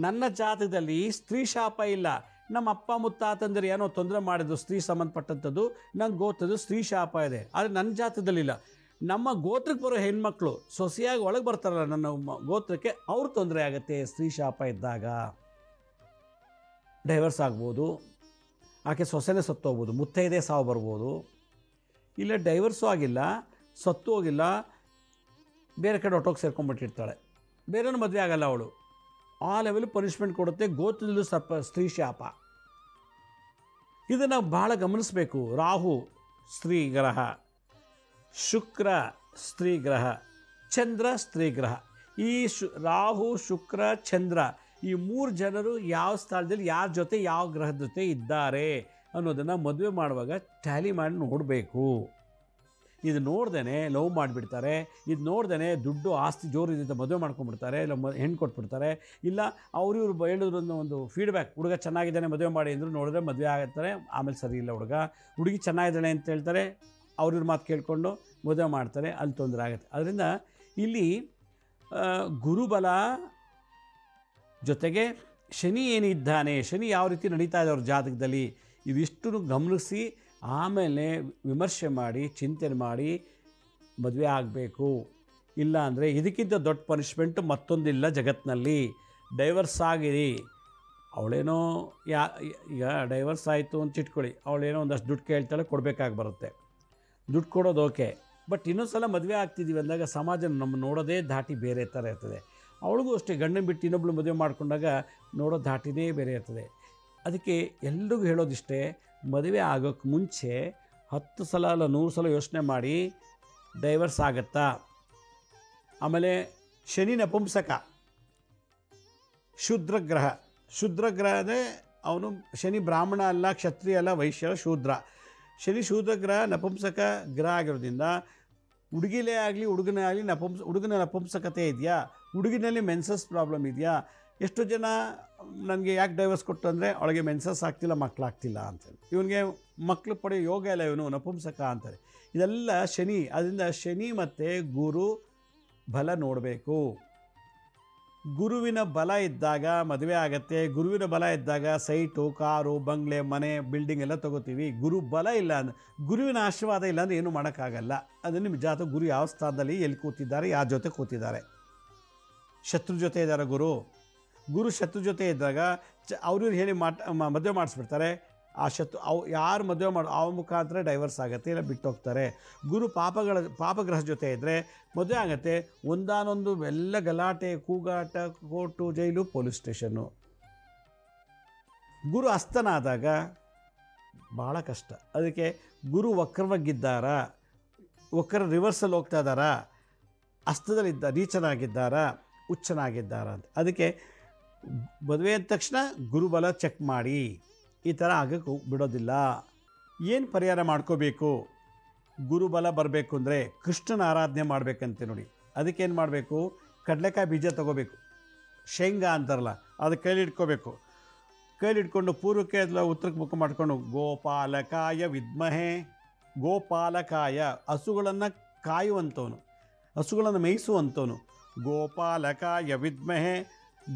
ನನ್ನ ಜಾತಕದಲ್ಲಿ ಸ್ತ್ರೀ ಶಾಪ ಇಲ್ಲ, ನಮ್ಮ ಅಪ್ಪ ಮುತ್ತಾತಂದ್ರೆ ಏನೋ ತೊಂದರೆ ಮಾಡಿದ್ರು ಸ್ತ್ರೀ ಸಂಬಂಧಪಟ್ಟಂಥದ್ದು, ನನ್ನ ಗೋತ್ರದ ಸ್ತ್ರೀ ಶಾಪ ಇದೆ, ಆದರೆ ನನ್ನ ಜಾತಕದಲ್ಲಿಲ್ಲ. ನಮ್ಮ ಗೋತ್ರಕ್ಕೆ ಬರೋ ಹೆಣ್ಮಕ್ಳು ಸೊಸೆಯಾಗಿ ಒಳಗೆ ಬರ್ತಾರಲ್ಲ ನನ್ನ ಗೋತ್ರಕ್ಕೆ, ಅವ್ರು ತೊಂದರೆ ಆಗುತ್ತೆ. ಸ್ತ್ರೀ ಶಾಪ ಇದ್ದಾಗ ಡೈವರ್ಸ್ ಆಗ್ಬೋದು, ಆಕೆ ಸೊಸೆನೇ ಸತ್ತೋಗ್ಬೋದು, ಮುತ್ತೈದೆ ಸಾವು ಬರ್ಬೋದು, ಇಲ್ಲ ಡೈವರ್ಸು ಆಗಿಲ್ಲ, ಸತ್ತು ಹೋಗಿಲ್ಲ, ಬೇರೆ ಕಡೆ ಒಟ್ಟೋಗಿ ಸೇರ್ಕೊಂಡ್ಬಿಟ್ಟಿರ್ತಾಳೆ, ಬೇರೆನೂ ಮದುವೆ ಆಗಲ್ಲ ಅವಳು. ಆ ಲೆವೆಲ್ ಪನಿಷ್ಮೆಂಟ್ ಕೊಡುತ್ತೆ ಗೋತ್ರದಲ್ಲೂ ಸ್ತ್ರೀ ಶಾಪ. ಇದನ್ನು ಭಾಳ ಗಮನಿಸಬೇಕು. ರಾಹು ಸ್ತ್ರೀ ಗ್ರಹ, ಶುಕ್ರ ಸ್ತ್ರೀ ಗ್ರಹ, ಚಂದ್ರ ಸ್ತ್ರೀ ಗ್ರಹ. ಈ ರಾಹು, ಶುಕ್ರ, ಚಂದ್ರ ಈ 3 ಜನರು ಯಾವ ಸ್ಥಳದಲ್ಲಿ ಯಾರ ಜೊತೆ ಯಾವ ಗ್ರಹದ ಜೊತೆ ಇದ್ದಾರೆ ಅನ್ನೋದನ್ನು ಮದುವೆ ಮಾಡುವಾಗ ಟ್ಯಾಲಿ ಮಾಡಿ ನೋಡಬೇಕು. ಇದು ನೋಡ್ದೇ ಲವ್ ಮಾಡಿಬಿಡ್ತಾರೆ, ಇದು ನೋಡ್ದೇ ದುಡ್ಡು ಆಸ್ತಿ ಜೋರಿದೆ ಅಂತ ಮದುವೆ ಮಾಡ್ಕೊಂಡ್ಬಿಡ್ತಾರೆ, ಇಲ್ಲ ಹೆಣ್ಣು ಕೊಟ್ಬಿಡ್ತಾರೆ. ಇಲ್ಲ ಅವ್ರಿವ್ರು ಹೇಳಿದ್ರನ್ನ ಒಂದು ಫೀಡ್ಬ್ಯಾಕ್, ಹುಡುಗ ಚೆನ್ನಾಗಿದ್ದಾನೆ ಮದುವೆ ಮಾಡಿ ಅಂದರು, ನೋಡಿದ್ರೆ ಮದುವೆ ಆಗುತ್ತಾರೆ, ಆಮೇಲೆ ಸರಿ ಇಲ್ಲ ಹುಡುಗಿ ಚೆನ್ನಾಗಿದ್ದಾಳೆ ಅಂತ ಹೇಳ್ತಾರೆ, ಅವ್ರಿವ್ರ ಮಾತು ಕೇಳಿಕೊಂಡು ಮದುವೆ ಮಾಡ್ತಾರೆ, ಅಲ್ಲಿ ತೊಂದರೆ ಆಗುತ್ತೆ. ಅದರಿಂದ ಇಲ್ಲಿ ಗುರುಬಲ ಜೊತೆಗೆ ಶನಿ ಏನಿದ್ದಾನೆ, ಶನಿ ಯಾವ ರೀತಿ ನಡೀತಾ ಇದೆ ಅವ್ರ ಜಾತಕದಲ್ಲಿ, ಇವಿಷ್ಟನ್ನು ಗಮನಿಸಿ ಆಮೇಲೆ ವಿಮರ್ಶೆ ಮಾಡಿ ಚಿಂತನೆ ಮಾಡಿ ಮದುವೆ ಆಗಬೇಕು. ಇಲ್ಲ ಅಂದರೆ ಇದಕ್ಕಿಂತ ದೊಡ್ಡ ಪನಿಷ್ಮೆಂಟು ಮತ್ತೊಂದಿಲ್ಲ ಜಗತ್ತಿನಲ್ಲಿ. ಡೈವರ್ಸ್ ಆಗಿರಿ, ಅವಳೇನೋ ಈಗ ಡೈವರ್ಸ್ ಆಯಿತು ಅಂತ ಇಟ್ಕೊಳ್ಳಿ, ಅವಳೇನೋ ಒಂದಷ್ಟು ದುಡ್ಡು ಕೇಳ್ತಾಳೆ, ಕೊಡಬೇಕಾಗಿ ಬರುತ್ತೆ. ದುಡ್ಡು ಕೊಡೋದು ಓಕೆ, ಬಟ್ ಇನ್ನೊಂದು ಸಲ ಮದುವೆ ಆಗ್ತಿದ್ದೀವಿ ಅಂದಾಗ ಸಮಾಜ ನಮ್ಮ ನೋಡೋದೇ ಧಾಟಿ ಬೇರೆ ಥರ ಇರ್ತದೆ. ಅವಳಿಗೂ ಅಷ್ಟೇ, ಗಂಡನ ಬಿಟ್ಟು ಇನ್ನೊಬ್ಳು ಮದುವೆ ಮಾಡ್ಕೊಂಡಾಗ ನೋಡೋ ಧಾಟಿನೇ ಬೇರೆ ಇರ್ತದೆ. ಅದಕ್ಕೆ ಎಲ್ರಿಗೂ ಹೇಳೋದಿಷ್ಟೇ, ಮದುವೆ ಆಗೋಕ್ಕೆ ಮುಂಚೆ 10 ಸಲ ಅಲ್ಲ 100 ಸಲ ಯೋಚನೆ ಮಾಡಿ ಡೈವರ್ಸ್ ಆಗುತ್ತಾ. ಆಮೇಲೆ ಶನಿ ನಪುಂಸಕ, ಶೂದ್ರಗ್ರಹ ಅಂದರೆ ಅವನು ಶನಿ ಬ್ರಾಹ್ಮಣ ಅಲ್ಲ, ಕ್ಷತ್ರಿಯ ಅಲ್ಲ, ವೈಶ್ಯ, ಶೂದ್ರ. ಶನಿ ಶೂದ್ರಗ್ರಹ ನಪುಂಸಕ ಗ್ರಹ ಆಗಿರೋದ್ರಿಂದ ಹುಡುಗಿಲೇ ಆಗಲಿ ಹುಡುಗನೇ ಆಗಲಿ ಹುಡುಗನ ನಪುಂಸಕತೆ ಇದೆಯಾ, ಹುಡುಗಿನಲ್ಲಿ ಮೆನ್ಸಸ್ ಪ್ರಾಬ್ಲಮ್ ಇದೆಯಾ. ಎಷ್ಟು ಜನ ನನಗೆ ಯಾಕೆ ಡೈವರ್ಸ್ ಕೊಟ್ಟು ಅಂದರೆ ಅವಳಿಗೆ ಮೆನ್ಸಸ್ ಆಗ್ತಿಲ್ಲ, ಮಕ್ಕಳಾಗ್ತಿಲ್ಲ ಅಂತೇಳಿ, ಇವನಿಗೆ ಮಕ್ಕಳು ಪಡೆಯೋ ಯೋಗ ಇಲ್ಲ, ಇವನು ನಪುಂಸಕ ಅಂತಾರೆ. ಇದೆಲ್ಲ ಶನಿ. ಅದರಿಂದ ಶನಿ ಮತ್ತು ಗುರು ಬಲ ನೋಡಬೇಕು. ಗುರುವಿನ ಬಲ ಇದ್ದಾಗ ಮದುವೆ ಆಗತ್ತೆ. ಗುರುವಿನ ಬಲ ಇದ್ದಾಗ ಸೈಟು, ಕಾರು, ಬಂಗ್ಲೆ, ಮನೆ, ಬಿಲ್ಡಿಂಗ್ ಎಲ್ಲ ತೊಗೋತೀವಿ. ಗುರು ಬಲ ಇಲ್ಲ ಅಂದರೆ, ಗುರುವಿನ ಆಶೀರ್ವಾದ ಇಲ್ಲ ಅಂದರೆ ಏನೂ ಮಾಡೋಕ್ಕಾಗಲ್ಲ. ಅದು ನಿಮ್ಮ ಜಾತಕ ಗುರು ಯಾವ ಸ್ಥಾನದಲ್ಲಿ ಎಲ್ಲಿ ಕೂತಿದ್ದಾರೆ, ಯಾರ ಜೊತೆ ಕೂತಿದ್ದಾರೆ. ಶತ್ರು ಜೊತೆ ಇದ್ದಾರೆ ಗುರು ಶತ್ರು ಜೊತೆ ಇದ್ದಾಗ ಅವ್ರಿವ್ರು ಹೇಳಿ ಮದುವೆ ಮಾಡಿಸ್ಬಿಡ್ತಾರೆ. ಆ ಯಾರು ಮದುವೆ ಆ ಮುಖಾಂತರ ಡೈವರ್ಸ್ ಆಗುತ್ತೆ, ಇಲ್ಲ ಬಿಟ್ಟೋಗ್ತಾರೆ. ಗುರು ಪಾಪಗ್ರಹ ಜೊತೆ ಇದ್ದರೆ ಮದುವೆ ಆಗುತ್ತೆ. ಒಂದಾನೊಂದು ಎಲ್ಲ ಗಲಾಟೆ, ಕೂಗಾಟ, ಕೋರ್ಟು, ಜೈಲು, ಪೊಲೀಸ್ ಸ್ಟೇಷನ್ನು. ಗುರು ಅಸ್ತನಾದಾಗ ಭಾಳ ಕಷ್ಟ. ಅದಕ್ಕೆ ಗುರು ವಕ್ರವಾಗಿದ್ದಾರಾ, ವಕ್ರ ರಿವರ್ಸಲ್ಲಿ ಹೋಗ್ತಾ ಇದ್ದಾರಾ, ಅಸ್ತದಲ್ಲಿದ್ದ ನೀಚನಾಗಿದ್ದಾರಾ, ಉಚ್ಚನಾಗಿದ್ದಾರಾ ಅಂತ. ಅದಕ್ಕೆ ಮದುವೆ ಅಂದ ತಕ್ಷಣ ಗುರುಬಲ ಚೆಕ್ ಮಾಡಿ, ಈ ಥರ ಆಗಕ್ಕೆ ಬಿಡೋದಿಲ್ಲ. ಏನು ಪರಿಹಾರ ಮಾಡ್ಕೋಬೇಕು? ಗುರುಬಲ ಬರಬೇಕು ಅಂದರೆ ಕೃಷ್ಣನ ಆರಾಧನೆ ಮಾಡಬೇಕಂತೆ ನೋಡಿ. ಅದಕ್ಕೇನು ಮಾಡಬೇಕು? ಕಡಲೆಕಾಯಿ ಬೀಜ ತೊಗೋಬೇಕು, ಶೇಂಗಾ ಅಂತಾರಲ್ಲ, ಅದು ಕೈಲಿ ಇಟ್ಕೋಬೇಕು. ಕೈಲಿ ಇಟ್ಕೊಂಡು ಪೂರ್ವಕ್ಕೆ ಅಥವಾ ಉತ್ತರಕ್ಕೆ ಮುಖ ಮಾಡಿಕೊಂಡು ಗೋಪಾಲಕಾಯ ವಿದ್ಮಹೆ, ಗೋಪಾಲಕಾಯ ಹಸುಗಳನ್ನು ಕಾಯುವಂಥವನು, ಹಸುಗಳನ್ನು ಮೇಯಿಸುವಂಥವನು, ಗೋಪಾಲಕಾಯ ವಿದ್ಮಹೆ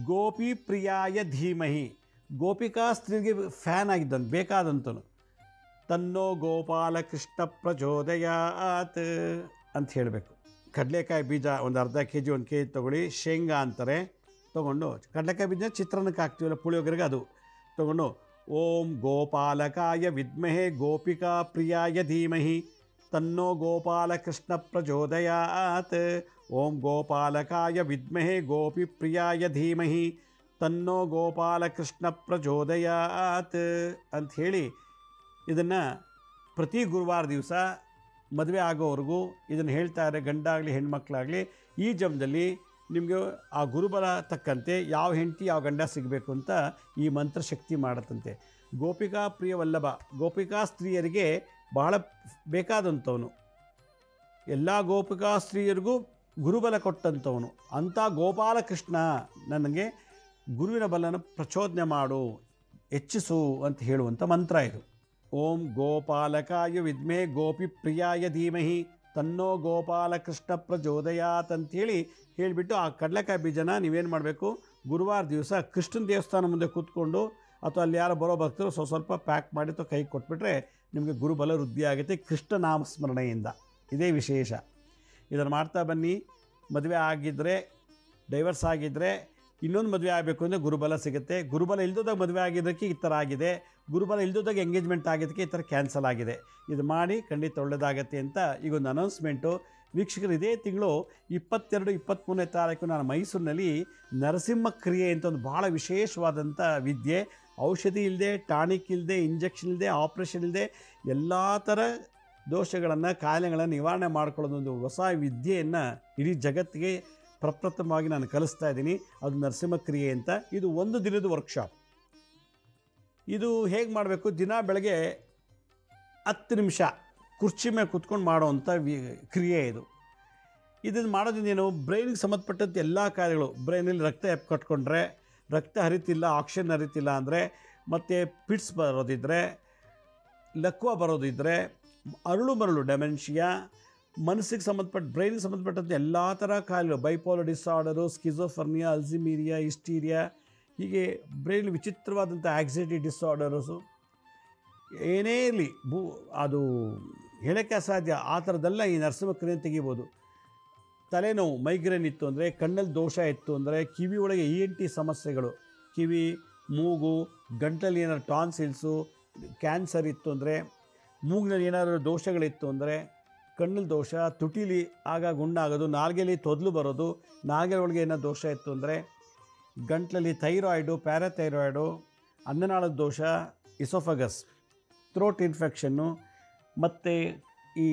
ಗೋಪಿ ಪ್ರಿಯಾಯ ಧೀಮಹಿ, ಗೋಪಿಕಾ ಸ್ತ್ರೀಗೆ ಫ್ಯಾನ್ ಆಗಿದ್ದನು, ಬೇಕಾದಂಥವನು, ತನ್ನೋ ಗೋಪಾಲಕೃಷ್ಣ ಪ್ರಚೋದಯಾತ್ ಅಂತ ಹೇಳಬೇಕು. ಕಡಲೆಕಾಯಿ ಬೀಜ ಒಂದು ಅರ್ಧ ಕೆ ಜಿ 1 kg ತೊಗೊಳ್ಳಿ. ಶೇಂಗಾ ಅಂತಾರೆ, ತೊಗೊಂಡು ಕಡಲೆಕಾಯಿ ಬೀಜ ಚಿತ್ರಾನ್ನಕ್ಕೆ ಹಾಕ್ತೀವಲ್ಲ ಪುಳಿಯೋಗರೆಗೆ, ಅದು ತೊಗೊಂಡು ಓಂ ಗೋಪಾಲಕಾಯ ವಿದ್ಮಹೆ ಗೋಪಿಕಾ ಪ್ರಿಯಾಯ ಧೀಮಹಿ ತನ್ನೋ ಗೋಪಾಲಕೃಷ್ಣ ಪ್ರಚೋದಯಾತ್, ಓಂ ಗೋಪಾಲಕಾಯ ವಿದ್ಮಹೆ ಗೋಪಿ ಪ್ರಿಯಾಯ ಧೀಮಹಿ ತನ್ನೋ ಗೋಪಾಲಕೃಷ್ಣ ಪ್ರಚೋದಯಾತ್ ಅಂಥೇಳಿ ಇದನ್ನು ಪ್ರತಿ ಗುರುವಾರ ದಿವಸ ಮದುವೆ ಆಗೋವರೆಗೂ ಇದನ್ನು ಹೇಳ್ತಾರೆ. ಗಂಡಾಗಲಿ ಹೆಣ್ಮಕ್ಳಾಗಲಿ ಈ ಜನ್ಮದಲ್ಲಿ ನಿಮಗೆ ಆ ಗುರುಬಲ ತಕ್ಕಂತೆ ಯಾವ ಹೆಂಡತಿ ಯಾವ ಗಂಡ ಸಿಗಬೇಕು ಅಂತ ಈ ಮಂತ್ರ ಶಕ್ತಿ ಮಾಡತ್ತಂತೆ. ಗೋಪಿಕಾ ಪ್ರಿಯವಲ್ಲಭ, ಗೋಪಿಕಾ ಸ್ತ್ರೀಯರಿಗೆ ಬಹಳ ಬೇಕಾದಂಥವನು, ಎಲ್ಲ ಗೋಪಿಕಾ ಸ್ತ್ರೀಯರಿಗೂ ಗುರುಬಲ ಕೊಟ್ಟಂಥವನು. ಅಂಥ ಗೋಪಾಲಕೃಷ್ಣ ನನಗೆ ಗುರುವಿನ ಬಲನ ಪ್ರಚೋದನೆ ಮಾಡು, ಹೆಚ್ಚಿಸು ಅಂತ ಹೇಳುವಂಥ ಮಂತ್ರ ಇದು. ಓಂ ಗೋಪಾಲಕಾಯ ವಿದ್ಮೆ ಗೋಪಿ ಪ್ರಿಯಾಯ ಧೀಮಹಿ ತನ್ನೋ ಗೋಪಾಲಕೃಷ್ಣ ಪ್ರಚೋದಯಾತ್ ಅಂಥೇಳಿ ಹೇಳಿಬಿಟ್ಟು ಆ ಕಡಲೆಕಾಯಿ ಬೀಜನ ನೀವೇನು ಮಾಡಬೇಕು, ಗುರುವಾರ ದಿವಸ ಕೃಷ್ಣನ ದೇವಸ್ಥಾನ ಮುಂದೆ ಕೂತ್ಕೊಂಡು ಅಥವಾ ಅಲ್ಲಿ ಯಾರು ಬರೋ ಭಕ್ತರು ಸ್ವಲ್ಪ ಪ್ಯಾಕ್ ಮಾಡಿ ಅಥವಾ ಕೈ ಕೊಟ್ಬಿಟ್ರೆ ನಿಮಗೆ ಗುರುಬಲ ವೃದ್ಧಿ ಆಗುತ್ತೆ ಕೃಷ್ಣ ನಾಮಸ್ಮರಣೆಯಿಂದ. ಇದೇ ವಿಶೇಷ. ಇದನ್ನು ಮಾಡ್ತಾ ಬನ್ನಿ. ಮದುವೆ ಆಗಿದ್ದರೆ, ಡೈವರ್ಸ್ ಆಗಿದ್ದರೆ, ಇನ್ನೊಂದು ಮದುವೆ ಆಗಬೇಕು ಅಂದರೆ ಗುರುಬಲ ಸಿಗುತ್ತೆ. ಗುರುಬಲ ಇಲ್ದೋದಾಗ ಮದುವೆ ಆಗಿದ್ದಕ್ಕೆ ಈ ಥರ ಆಗಿದೆ, ಗುರುಬಲ ಇಲ್ದೋದಾಗ ಎಂಗೇಜ್ಮೆಂಟ್ ಆಗಿದ್ದಕ್ಕೆ ಈ ಥರ ಕ್ಯಾನ್ಸಲ್ ಆಗಿದೆ. ಇದು ಮಾಡಿ ಖಂಡಿತ ಒಳ್ಳೆಯದಾಗತ್ತೆ ಅಂತ ಈಗೊಂದು ಅನೌನ್ಸ್ಮೆಂಟು. ವೀಕ್ಷಕರು, ಇದೇ ತಿಂಗಳು 22-23ನೇ ತಾರೀಕು ನಾನು ಮೈಸೂರಿನಲ್ಲಿ ನರಸಿಂಹ ಕ್ರಿಯೆ ಅಂತ ಒಂದು ಭಾಳ ವಿಶೇಷವಾದಂಥ ವಿದ್ಯೆ, ಔಷಧಿ ಇಲ್ಲದೆ, ಟಾನಿಕ್ ಇಲ್ಲದೆ, ಇಂಜೆಕ್ಷನ್ ಇಲ್ಲದೆ, ಆಪ್ರೇಷನ್ ಇಲ್ಲದೆ ಎಲ್ಲ ಥರ ದೋಷಗಳನ್ನು, ಕಾಯಿಲೆಗಳನ್ನು ನಿವಾರಣೆ ಮಾಡ್ಕೊಳ್ಳೋದೊಂದು ಹೊಸ ವಿದ್ಯೆಯನ್ನು ಇಡೀ ಜಗತ್ತಿಗೆ ಪ್ರಪ್ರಥಮವಾಗಿ ನಾನು ಕಲಿಸ್ತಾ ಇದ್ದೀನಿ. ಅದು ನರಸಿಂಹ ಕ್ರಿಯೆ ಅಂತ. ಇದು 1 ದಿನದ ವರ್ಕ್ಶಾಪ್. ಇದು ಹೇಗೆ ಮಾಡಬೇಕು? ದಿನ ಬೆಳಗ್ಗೆ 10 ನಿಮಿಷ ಕುರ್ಚಿ ಮೇಲೆ ಕೂತ್ಕೊಂಡು ಮಾಡೋವಂಥ ಕ್ರಿಯೆ ಇದು. ಇದನ್ನು ಮಾಡೋದ್ರಿಂದ ಏನು, ಬ್ರೈನಿಗೆ ಸಂಬಂಧಪಟ್ಟಂಥ ಎಲ್ಲ ಕಾಯಿಲೆಗಳು, ಬ್ರೈನಲ್ಲಿ ರಕ್ತ ಕಟ್ಕೊಂಡ್ರೆ, ರಕ್ತ ಹರಿತಿಲ್ಲ, ಆಕ್ಸಿಜನ್ ಹರಿತಿಲ್ಲ ಅಂದರೆ, ಮತ್ತು ಪಿಟ್ಸ್ ಬರೋದಿದ್ದರೆ, ಲಕ್ವ ಬರೋದಿದ್ದರೆ, ಅರಳು ಮರಳು ಡೆಮೆನ್ಷಿಯಾ, ಮನಸ್ಸಿಗೆ ಸಂಬಂಧಪಟ್ಟ, ಬ್ರೈನ್ಗೆ ಸಂಬಂಧಪಟ್ಟಂಥ ಎಲ್ಲ ಥರ ಕಾಯಿಲೆಗಳು, ಬೈಪೋಲರ್ ಡಿಸಾರ್ಡರು, ಸ್ಕಿಜೋಫರ್ನಿಯಾ, ಅಲ್ಝೀಮೀರಿಯಾ, ಹಿಸ್ಟೀರಿಯಾ, ಹೀಗೆ ಬ್ರೈನ್ ವಿಚಿತ್ರವಾದಂಥ ಆಕ್ಸಿಟಿ ಡಿಸಾರ್ಡರ್ಸು ಏನೇ ಇರಲಿ, ಅದು ಹೇಳೋಕ್ಕೆ ಅಸಾಧ್ಯ, ಆ ಥರದ್ದೆಲ್ಲ ಈ ನರಸಿಂಹ ಕ್ರಿಯೆ ತೆಗಿಬೋದು. ತಲೆನೋವು, ಮೈಗ್ರೇನ್ ಇತ್ತು ಅಂದರೆ, ಕಣ್ಣಲ್ಲಿ ದೋಷ ಇತ್ತು ಅಂದರೆ, ಕಿವಿ ಒಳಗೆ ENT ಸಮಸ್ಯೆಗಳು, ಕಿವಿ, ಮೂಗು, ಗಂಟಲಲ್ಲಿ ಏನಾದ್ರು ಟಾನ್ಸಿಲ್ಸು, ಕ್ಯಾನ್ಸರ್ ಇತ್ತು ಅಂದರೆ, ಮೂಗಿನಲ್ಲಿ ಏನಾದರೂ ದೋಷಗಳಿತ್ತು ಅಂದರೆ, ಕಣ್ಣಲ್ಲಿ ದೋಷ, ತುಟಿಲಿ ಆಗಾಗ ಗುಂಡಾಗೋದು, ನಾಲ್ಗೆಯಲ್ಲಿ ತೊದಲು ಬರೋದು, ನಾಲ್ಗೆ ಒಳಗೆ ಏನೋ ದೋಷ ಇತ್ತು ಅಂದರೆ, ಗಂಟಲಲ್ಲಿ ಥೈರಾಯ್ಡು, ಪ್ಯಾರಾಥೈರಾಯ್ಡು, ಅನ್ನನಾಳದ ದೋಷ, ಇಸೋಫಗಸ್, ಥ್ರೋಟ್ ಇನ್ಫೆಕ್ಷನ್ನು, ಮತ್ತು ಈ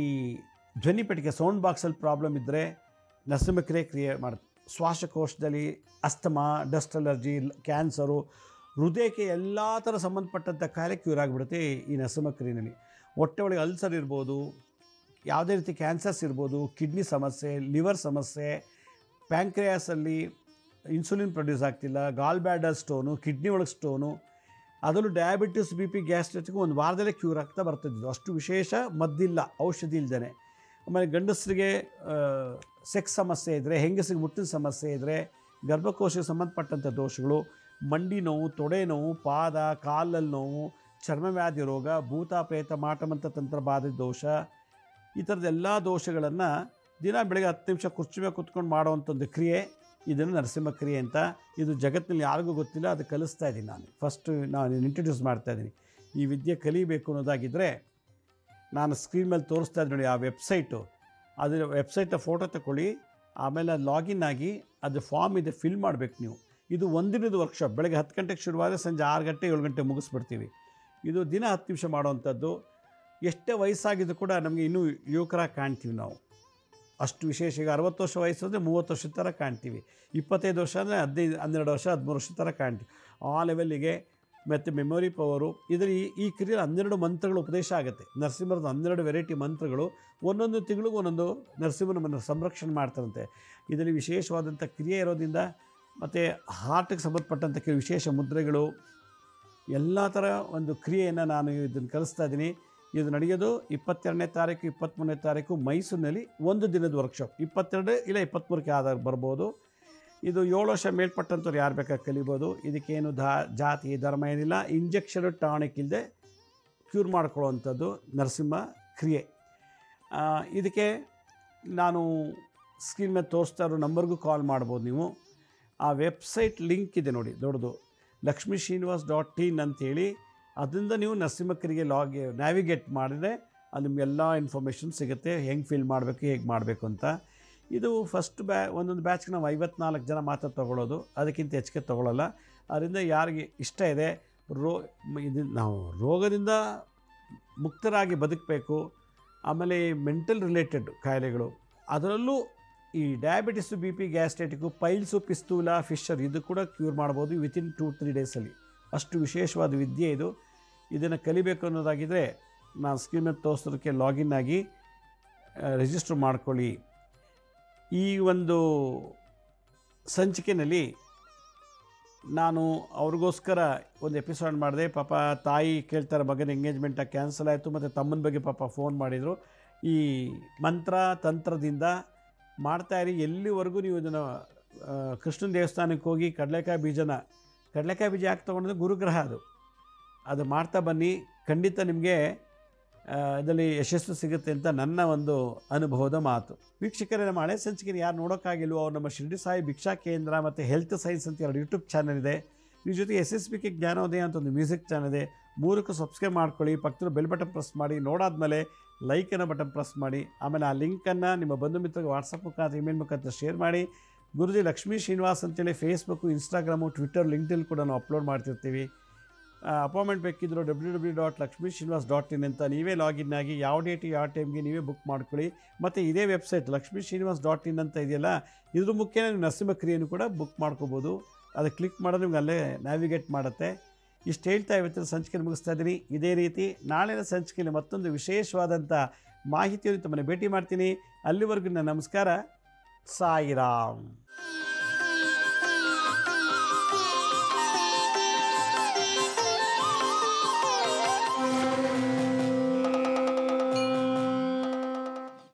ಧ್ವನಿಪೆಟ್ಟಿಗೆ ಸೌಂಡ್ ಬಾಕ್ಸಲ್ಲಿ ಪ್ರಾಬ್ಲಮ್ ಇದ್ದರೆ ನರಸಿಂಹ ಕ್ರಿಯೆ ಮಾಡುತ್ತೆ. ಶ್ವಾಸಕೋಶದಲ್ಲಿ ಅಸ್ತಮಾ, ಡಸ್ಟ್ ಅಲರ್ಜಿ, ಕ್ಯಾನ್ಸರು, ಹೃದಯಕ್ಕೆ ಎಲ್ಲ ಥರ ಸಂಬಂಧಪಟ್ಟಂಥ ಕಾಯಿಲೆ ಕ್ಯೂರ್ ಆಗಿಬಿಡುತ್ತೆ ಈ ನರಸಿಂಹ ಕ್ರಿಯೆಯಲ್ಲಿ. ಹೊಟ್ಟೆ ಒಳಗೆ ಅಲ್ಸರ್ ಇರ್ಬೋದು, ಯಾವುದೇ ರೀತಿ ಕ್ಯಾನ್ಸರ್ಸ್ ಇರ್ಬೋದು, ಕಿಡ್ನಿ ಸಮಸ್ಯೆ, ಲಿವರ್ ಸಮಸ್ಯೆ, ಪ್ಯಾಂಕ್ರಿಯಾಸಲ್ಲಿ ಇನ್ಸುಲಿನ್ ಪ್ರೊಡ್ಯೂಸ್ ಆಗ್ತಿಲ್ಲ, ಗಾಲ್ ಬ್ಯಾಡರ್ ಸ್ಟೋನು, ಕಿಡ್ನಿ ಒಳಗೆ ಸ್ಟೋನು, ಅದರಲ್ಲೂ ಡಯಾಬಿಟಿಸ್, BP, ಗ್ಯಾಸ್ಟ್ರಿಕ್ಗೂ 1 ವಾರದಲ್ಲೇ ಕ್ಯೂರ್ ಆಗ್ತಾ ಬರ್ತಿದ್ದು. ಅಷ್ಟು ವಿಶೇಷ ಮದ್ದಿಲ್ಲ, ಔಷಧಿ ಇಲ್ಲದೇ. ಆಮೇಲೆ ಗಂಡಸರಿಗೆ ಸೆಕ್ಸ್ ಸಮಸ್ಯೆ ಇದ್ದರೆ, ಹೆಂಗಸರಿಗೆ ಮುಟ್ಟಿನ ಸಮಸ್ಯೆ ಇದ್ದರೆ, ಗರ್ಭಕೋಶಕ್ಕೆ ಸಂಬಂಧಪಟ್ಟಂಥ ದೋಷಗಳು, ಮಂಡಿ ನೋವು, ತೊಡೆ ನೋವು, ಪಾದ ಕಾಲಲ್ಲಿ ನೋವು, ಚರ್ಮವ್ಯಾಧಿ ರೋಗ, ಭೂತ ಪ್ರೇತ ಮಾಟಮಂತ್ರ ತಂತ್ರ ಬಾಧೆ ದೋಷ, ಈ ಥರದ್ದೆಲ್ಲ ದೋಷಗಳನ್ನು ದಿನ ಬೆಳಗ್ಗೆ 10 ನಿಮಿಷ ಕುರ್ಚಿ ಮೇಲೆ ಕೂತ್ಕೊಂಡು ಮಾಡೋವಂಥದ್ದು ಕ್ರಿಯೆ. ಇದನ್ನು ನರಸಿಂಹ ಕ್ರಿಯೆ ಅಂತ. ಇದು ಜಗತ್ತಿನಲ್ಲಿ ಯಾರಿಗೂ ಗೊತ್ತಿಲ್ಲ, ಅದು ಕಲಿಸ್ತಾ ಇದ್ದೀನಿ ನಾನು. ಫಸ್ಟು ನಾನು ಇಂಟ್ರಡ್ಯೂಸ್ ಮಾಡ್ತಾಯಿದ್ದೀನಿ. ಈ ವಿದ್ಯೆ ಕಲಿಬೇಕು ಅನ್ನೋದಾಗಿದ್ದರೆ ನಾನು ಸ್ಕ್ರೀನ್ ಮೇಲೆ ತೋರಿಸ್ತಾ ಇದ್ದೀನಿ ನೋಡಿ, ಆ ವೆಬ್ಸೈಟು, ಅದರ ವೆಬ್ಸೈಟ ಫೋಟೋ ತಗೊಳ್ಳಿ, ಆಮೇಲೆ ಲಾಗಿನ್ ಆಗಿ ಅದು ಫಾರ್ಮ್ ಇದೆ, ಫಿಲ್ ಮಾಡಬೇಕು ನೀವು. ಇದು 1 ದಿನದ ವರ್ಕ್ಶಾಪ್. ಬೆಳಗ್ಗೆ 10 ಗಂಟೆಗೆ ಶುರುವಾದರೆ ಸಂಜೆ 6 ಗಂಟೆ 7 ಗಂಟೆ ಮುಗಿಸ್ಬಿಡ್ತೀವಿ. ಇದು ದಿನ 10 ನಿಮಿಷ ಮಾಡೋವಂಥದ್ದು. ಎಷ್ಟೇ ವಯಸ್ಸಾಗಿದ್ದು ಕೂಡ ನಮಗೆ ಇನ್ನೂ ಯುವಕರಾಗಿ ಕಾಣ್ತೀವಿ ನಾವು. ಅಷ್ಟು ವಿಶೇಷ. ಈಗ 60 ವರ್ಷ ವಯಸ್ಸು ಅಂದರೆ 30 ವರ್ಷದ ಥರ ಕಾಣ್ತೀವಿ, 25 ವರ್ಷ ಅಂದರೆ 15, 12 ವರ್ಷ, 13 ವರ್ಷದ ಥರ ಕಾಣ್ತೀವಿ. ಆ ಲೆವೆಲ್ಲಿಗೆ. ಮತ್ತು ಮೆಮೊರಿ ಪವರು. ಇದರಲ್ಲಿ ಈ ಕ್ರಿಯೆಯಲ್ಲಿ 12 ಮಂತ್ರಗಳು ಉಪದೇಶ ಆಗುತ್ತೆ. ನರಸಿಂಹರದ 12 ವೆರೈಟಿ ಮಂತ್ರಗಳು ಒಂದೊಂದು ತಿಂಗಳಿಗೂ ಒಂದೊಂದು ನರಸಿಂಹನ ಸಂರಕ್ಷಣೆ ಮಾಡ್ತಾರಂತೆ. ಇದರಲ್ಲಿ ವಿಶೇಷವಾದಂಥ ಕ್ರಿಯೆ ಇರೋದ್ರಿಂದ ಮತ್ತು ಹಾರ್ಟಿಗೆ ಸಂಬಂಧಪಟ್ಟಂಥ ಕೆಲವು ವಿಶೇಷ ಮುದ್ರೆಗಳು, ಎಲ್ಲ ಥರ ಒಂದು ಕ್ರಿಯೆಯನ್ನು ನಾನು ಇದನ್ನು ಕಲಿಸ್ತಾ ಇದ್ದೀನಿ. ಇದು ನಡೆಯೋದು 22ನೇ ತಾರೀಕು, 23ನೇ ತಾರೀಕು ಮೈಸೂರಿನಲ್ಲಿ ಒಂದು ದಿನದ ವರ್ಕ್ಶಾಪ್. 22 ಇಲ್ಲ 23ಕ್ಕೆ ಆದಾಗ ಬರ್ಬೋದು. ಇದು 7 ವರ್ಷ ಮೇಲ್ಪಟ್ಟಂಥವ್ರು ಯಾರು ಬೇಕಾದ್ರೆ ಕಲಿಬೋದು. ಇದಕ್ಕೇನು ಜಾತಿ ಧರ್ಮ ಏನಿಲ್ಲ. ಇಂಜೆಕ್ಷನ್ ಟಾನಿಕ್ ಇಲ್ಲದೆ ಕ್ಯೂರ್ ಮಾಡ್ಕೊಳ್ಳೋವಂಥದ್ದು ನರಸಿಂಹ ಕ್ರಿಯೆ. ಇದಕ್ಕೆ ನಾನು ಸ್ಕ್ರೀನ್ ಮೇಲೆ ತೋರಿಸ್ತಾ ಇರೋ ನಂಬರ್ಗೂ ಕಾಲ್ ಮಾಡ್ಬೋದು ನೀವು. ಆ ವೆಬ್ಸೈಟ್ ಲಿಂಕ್ ಇದೆ ನೋಡಿ ದೊಡ್ಡದು, laxmisrinivas.in ಅಂತೇಳಿ. ಅದರಿಂದ ನೀವು ನರಸಿಂಹ ಕ್ರಿಯೆಗೆ ನ್ಯಾವಿಗೇಟ್ ಮಾಡಿದರೆ ಅದು ನಿಮಗೆಲ್ಲ ಇನ್ಫಾರ್ಮೇಷನ್ ಸಿಗುತ್ತೆ, ಹೆಂಗೆ ಫಿಲ್ ಮಾಡಬೇಕು, ಹೇಗೆ ಮಾಡಬೇಕು ಅಂತ. ಇದು ಫಸ್ಟ್ ಒಂದೊಂದು ಬ್ಯಾಚ್ಗೆ ನಾವು 54 ಜನ ಮಾತ್ರ ತೊಗೊಳ್ಳೋದು, ಅದಕ್ಕಿಂತ ಹೆಚ್ಚಿಗೆ ತೊಗೊಳ್ಳೋಲ್ಲ. ಅದರಿಂದ ಯಾರಿಗೆ ಇಷ್ಟ ಇದೆ ನಾವು ರೋಗದಿಂದ ಮುಕ್ತರಾಗಿ ಬದುಕಬೇಕು, ಆಮೇಲೆ ಮೆಂಟಲ್ ರಿಲೇಟೆಡ್ ಕಾಯಿಲೆಗಳು, ಅದರಲ್ಲೂ ಈ diabetes, B P, gastritic, piles, fistula, fissure ಇದು ಕೂಡ ಕ್ಯೂರ್ ಮಾಡ್ಬೋದು ವಿತಿನ್ 2-3 ಡೇಸಲ್ಲಿ. ಅಷ್ಟು ವಿಶೇಷವಾದ ವಿದ್ಯೆ ಇದು. ಇದನ್ನು ಕಲಿಬೇಕು ಅನ್ನೋದಾಗಿದ್ದರೆ ನಾನು ಸ್ಕ್ರೀನ್ ಮೇಲೆ ತೋರಿಸೋದಕ್ಕೆ ಲಾಗಿನ್ ಆಗಿ ರಿಜಿಸ್ಟರ್ ಮಾಡ್ಕೊಳ್ಳಿ. ಈ ಒಂದು ಸಂಚಿಕೆಯಲ್ಲಿ ನಾನು ಅವ್ರಿಗೋಸ್ಕರ ಒಂದು ಎಪಿಸೋಡ್ ಮಾಡಿದೆ. ಪಾಪ ತಾಯಿ ಕೇಳ್ತಾರೆ, ಮಗನ ಎಂಗೇಜ್ಮೆಂಟಾಗಿ ಕ್ಯಾನ್ಸಲ್ ಆಯಿತು, ಮತ್ತು ತಮ್ಮನ ಬಗ್ಗೆ ಪಾಪ ಫೋನ್ ಮಾಡಿದರು. ಈ ಮಂತ್ರ ತಂತ್ರದಿಂದ ಮಾಡ್ತಾಯಿರಿ. ಎಲ್ಲಿವರೆಗೂ ನೀವು ಇದನ್ನು ಕೃಷ್ಣನ ದೇವಸ್ಥಾನಕ್ಕೆ ಹೋಗಿ ಕಡಲೆಕಾಯಿ ಬೀಜ ಯಾಕೆ ತೊಗೊಂಡ್ರೆ ಗುರುಗ್ರಹ ಅದು ಮಾಡ್ತಾ ಬನ್ನಿ, ಖಂಡಿತ ನಿಮಗೆ ಇದರಲ್ಲಿ ಯಶಸ್ಸು ಸಿಗುತ್ತೆ ಅಂತ ನನ್ನ ಒಂದು ಅನುಭವದ ಮಾತು. ವೀಕ್ಷಕರೇ, ನಮ್ಮ ಹಳೆ ಸಂಚಿಕೆ ಯಾರು ನೋಡೋಕ್ಕಾಗಿಲ್ವೋ ಅವ್ರು ನಮ್ಮ ಶಿರಡಿ ಸಾಯಿ ಭಿಕ್ಷಾ ಕೇಂದ್ರ ಮತ್ತು ಹೆಲ್ತ್ ಸೈನ್ಸ್ ಅಂತ 2 ಯೂಟ್ಯೂಬ್ ಚಾನಲ್ ಇದೆ. ಇದ್ರ ಜೊತೆ SSBK ಜ್ಞಾನೋದಯ ಅಂತ ಒಂದು ಮ್ಯೂಸಿಕ್ ಚಾನಲ್ ಇದೆ. 3ಕ್ಕೂ ಸಬ್ಸ್ಕ್ರೈಬ್ ಮಾಡ್ಕೊಳ್ಳಿ. ಪಕ್ಕದ ಬೆಲ್ ಬಟನ್ ಪ್ರೆಸ್ ಮಾಡಿ. ನೋಡಾದ್ಮೇಲೆ ಲೈಕ್ ಅನ್ನೋ ಬಟನ್ ಪ್ರೆಸ್ ಮಾಡಿ. ಆಮೇಲೆ ಆ ಲಿಂಕನ್ನು ನಿಮ್ಮ ಬಂಧು ಮಿತ್ರರಿಗೆ ವಾಟ್ಸಪ್ ಮುಖಾಂತರ, ಇಮೇಲ್ ಮುಖಾಂತರ ಶೇರ್ ಮಾಡಿ. ಗುರುಜಿ ಲಕ್ಷ್ಮೀ ಶ್ರೀನಿವಾಸ್ ಅಂತೇಳಿ ಫೇಸ್ಬುಕ್ಕು, ಇನ್ಸ್ಟಾಗ್ರಾಮು, ಟ್ವಿಟ್ಟರ್, ಲಿಂಕ್ಡ್ಇನ್ ಕೂಡ ನಾವು ಅಪ್ಲೋಡ್ ಮಾಡ್ತಿರ್ತೀವಿ. ಅಪಾಯಿಂಟ್ಮೆಂಟ್ ಬೇಕಿದ್ರು www.laxmisrinivas.in ಅಂತ ನೀವೇ ಲಾಗಿನ್ ಆಗಿ ಯಾವ ಡೇಟ್ ಯಾವ ಟೈಮ್ಗೆ ನೀವೇ ಬುಕ್ ಮಾಡ್ಕೊಳ್ಳಿ. ಮತ್ತು ಇದೇ ವೆಬ್ಸೈಟ್ laxmisrinivas.in ಅಂತ ಇದೆಯಲ್ಲ, ಇದ್ರ ಮುಖ್ಯ ನೀವು ನರಸಿಂಹ ಕ್ರಿಯೆಯನ್ನು ಕೂಡ ಬುಕ್ ಮಾಡ್ಕೋಬೋದು. ಅದಕ್ಕೆ ಕ್ಲಿಕ್ ಮಾಡೋದು ನಿಮ್ಗೆ ಅಲ್ಲೇ ನ್ಯಾವಿಗೇಟ್ ಮಾಡುತ್ತೆ. ಇಷ್ಟು ಹೇಳ್ತಾ ಇವತ್ತಿನ ಸಂಚಿಕೆ ಮುಗಿಸ್ತಾ ಇದ್ದೀನಿ. ಇದೇ ರೀತಿ ನಾಳಿನ ಸಂಚಿಕೆಯಲ್ಲಿ ಮತ್ತೊಂದು ವಿಶೇಷವಾದಂಥ ಮಾಹಿತಿಯನ್ನು ತಮ್ಮನ್ನು ಭೇಟಿ ಮಾಡ್ತೀನಿ. ಅಲ್ಲಿವರೆಗೂ ನನ್ನ ನಮಸ್ಕಾರ. ಸಾಯಿರಾಮ್.